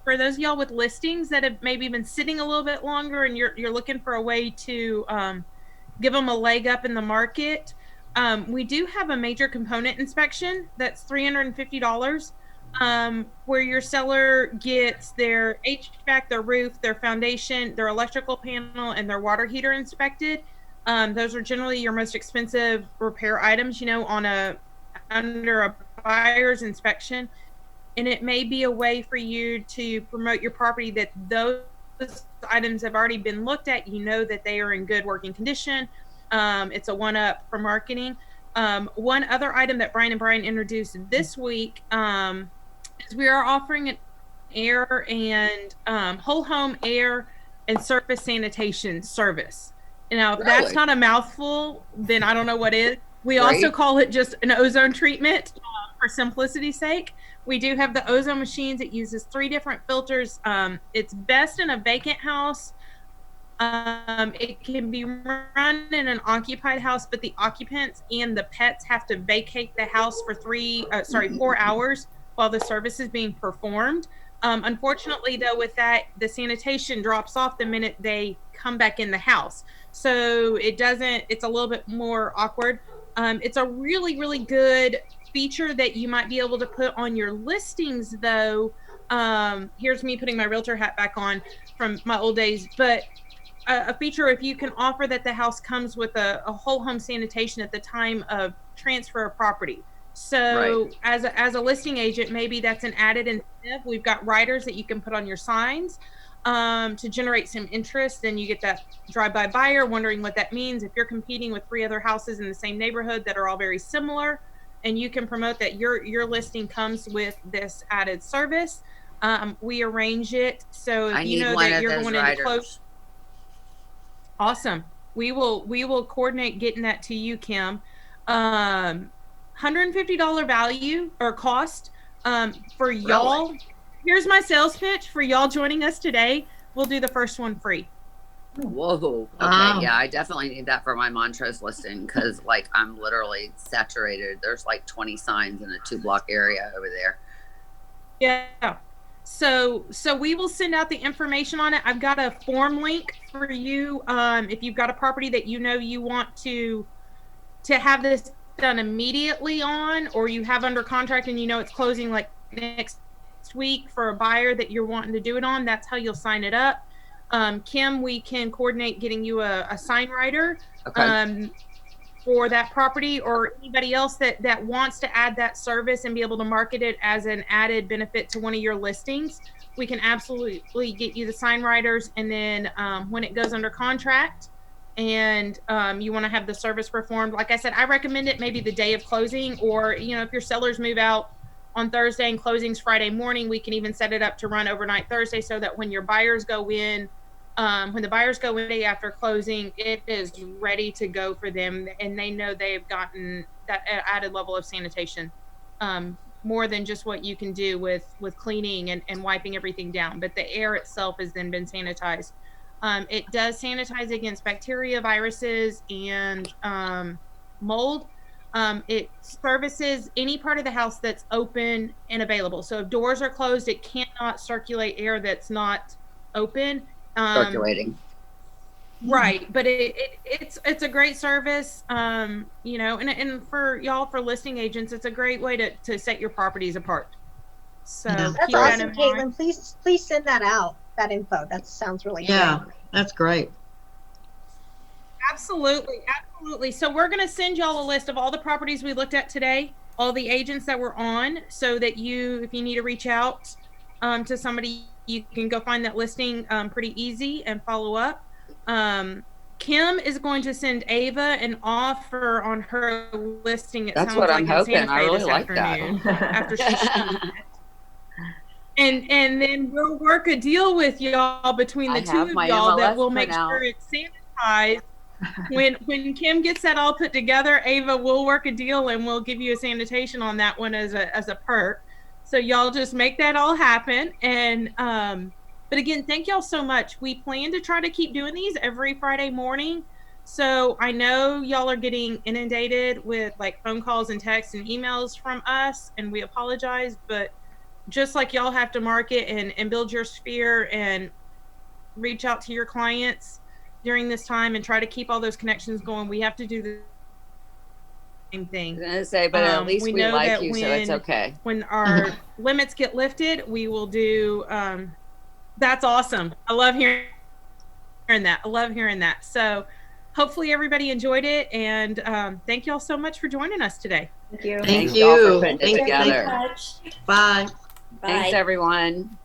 for those of y'all with listings that have maybe been sitting a little bit longer and you're looking for a way to give them a leg up in the market, we do have a major component inspection that's $350. Where your seller gets their HVAC, their roof, their foundation, their electrical panel, and their water heater inspected. Those are generally your most expensive repair items, you know, under a buyer's inspection. And it may be a way for you to promote your property that those items have already been looked at. You know that they are in good working condition. It's a one-up for marketing. One other item that Bryan and Bryan introduced this week is we are offering an air and whole home air and surface sanitation service. Now, if that's not a mouthful, then I don't know what is. We also call it just an ozone treatment for simplicity's sake. We do have the ozone machines. It uses 3 different filters. It's best in a vacant house. It can be run in an occupied house, but the occupants and the pets have to vacate the house for 4 hours while the service is being performed. Unfortunately, though, with that, the sanitation drops off the minute they come back in the house. So it's a little bit more awkward. It's a really, really good feature that you might be able to put on your listings, though. Here's me putting my realtor hat back on from my old days, but a feature, if you can offer that the house comes with a whole home sanitation at the time of transfer of property. So as a listing agent, maybe that's an added incentive. We've got riders that you can put on your signs to generate some interest, and you get that drive-by buyer wondering what that means. If you're competing with 3 other houses in the same neighborhood that are all very similar, and you can promote that your listing comes with this added service, we arrange it so if you know that you're going into close. Awesome. We will coordinate getting that to you, Kim. $150 value or cost for y'all. Really? Here's my sales pitch for y'all joining us today. We'll do the first one free. Whoa. Okay. Yeah, I definitely need that for my Montrose listing because like I'm literally saturated. There's like 20 signs in a 2-block area over there. Yeah. So we will send out the information on it. I've got a form link for you. If you've got a property that you know you want to have this done immediately on, or you have under contract and you know it's closing like next week for a buyer that you're wanting to do it on, that's how you'll sign it up. Kim, we can coordinate getting you a sign writer. Okay. for that property, or anybody else that wants to add that service and be able to market it as an added benefit to one of your listings, we can absolutely get you the sign writers. And then when it goes under contract and you want to have the service performed, like I said, I recommend it maybe the day of closing, or if your sellers move out on Thursday and closing's Friday morning, we can even set it up to run overnight Thursday, so that when your buyers go in, when the buyers go in day after closing, it is ready to go for them, and they know they've gotten that added level of sanitation, more than just what you can do with cleaning and wiping everything down. But the air itself has then been sanitized. It does sanitize against bacteria, viruses, and mold. It services any part of the house that's open and available. So if doors are closed, it cannot circulate air that's not open. Circulating. Right, but it's a great service, and for y'all, for listing agents, it's a great way to set your properties apart. So That's keep that awesome, in mind. Caitlin. Please send that out, that info. That sounds really Yeah, great. that's great. Absolutely. So we're going to send y'all a list of all the properties we looked at today, all the agents that were on, so that if you need to reach out to somebody, you can go find that listing pretty easy and follow up. Kim is going to send Ava an offer on her listing. It That's sounds what like I'm in hoping. Santa I Fe really this like that. afternoon after she's seen it. And then we'll work a deal with y'all between the I two have of my y'all that MLS will make printout. sure it's sanitized. When Kim gets that all put together, Ava, we'll work a deal and we'll give you a sanitation on that one as a perk. So y'all just make that all happen. And but again, thank y'all so much. We plan to try to keep doing these every Friday morning. So I know y'all are getting inundated with like phone calls and texts and emails from us, and we apologize, but just like y'all have to market and build your sphere and reach out to your clients during this time and try to keep all those connections going, we have to do the same thing. I was gonna say, but at least we know like that you, so it's okay. When our limits get lifted, we will do. That's awesome. I love hearing that. So hopefully everybody enjoyed it, and thank y'all so much for joining us today. Thank you. Thank y'all for you. putting it Thank you. together. Much. Bye. Bye. Thanks, everyone.